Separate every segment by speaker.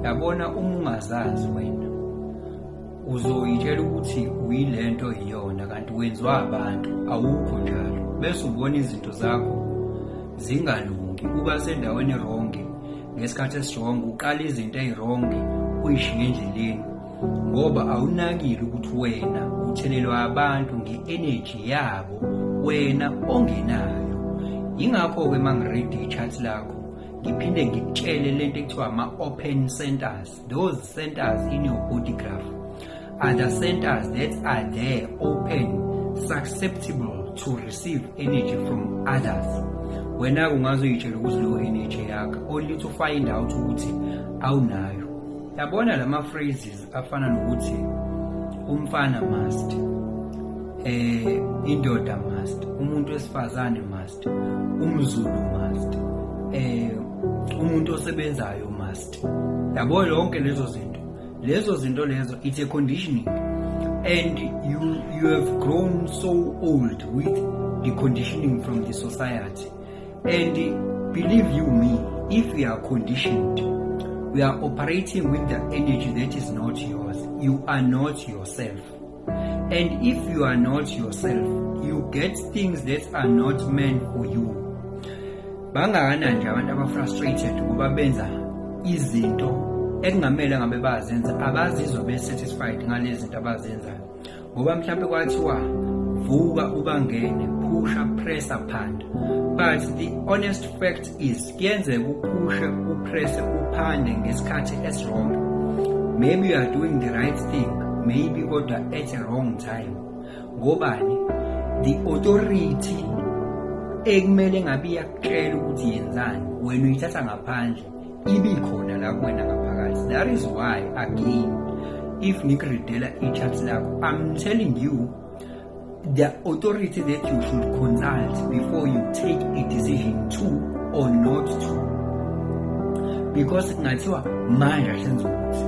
Speaker 1: Yabona uma ungazazi wena uzoyitshela ukuthi uyilento iyona kanti wenziwa abantu, awukho njalo. Bese ubona izinto zakho zingalungi, uba sendaweni wrong ngesikhathi esirong, uqala izinto ezirong uyishiye endleleni ngoba awunakile ukuthi wena uthelelwa abantu nge-energy yabo wena ongenayo. Yingakho-ke mangiredi i-chat lakho ngiphinde ngikutshele lento ekuthiwa ama-open centers. Those centers in your body graph are the centers that are there open, susceptible to receive energy from others. Wena ungazoyitshela ukuthi leyo energy yakho only to find out ukuthi awunayo. Yabona lama phrases afana nokuthi umfana must, indoda must, umuntu wesifazane must, umZulu must, umuntu osebenzayo must. Yabo lonke lezo zinto lezo, it's a conditioning, and you have grown so old with the conditioning from the society. And believe you me, if we are conditioned, we are operating with the energy that is not yours. You are not yourself. And if you are not yourself, you get things that are not meant for you. Bangakanani nje abantu aba-frustrated ngoba benza izinto ekungamele ngabe bazenza, abazizwa be-satisfied ngalezi zinto abazenzayo. Ngoba mhlawumbe kwathiwa vuka ubangene, pusha, pressa, phanda. But the honest fact is kuyenzeka uphushe, upresse, uphande ngesikhathi esirong. Maybe you are doing the right thing, maybe kodwa at a wrong time. Ngobani? The authority ekumele ngabe iyakutshela ukuthi yenzani wena uyithatha ngaphandle ibikhona la kuwena ngaphakathi. That is why again, if nikuredela i-chat lakho, I'm telling you the authority that you should consult before you take a decision to or not to, because kungathiwa manje asenza ukuthi,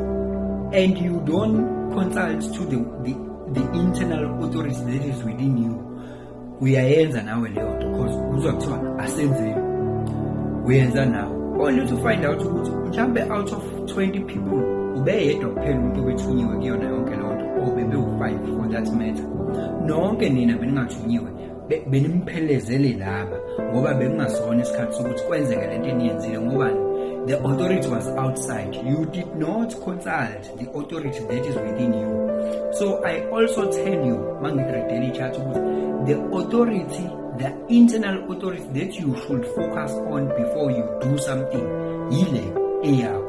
Speaker 1: and you don't consult to the internal authority that is within you, uyayenza nawe leyo nto because uzwa kuthiwa asenze, uyenza nawe only to find out ukuthi mhlambe out of 20 people ubeyedwa kuphela umuntu obethunyiwe kuyona yonke leyo nto, or bebe-5 for that matter. Nonke nina beningathunyiwe benimphelezele laba ngoba bekungasona isikhathi sokuthi kwenzeke lento eniyenzile ngoba the authority was outside. You did not consult the authority that is within you. So I also tell you mangikuredela i-chat ukuthi the authority, the internal authority that you should focus on before you do something yile eyawo.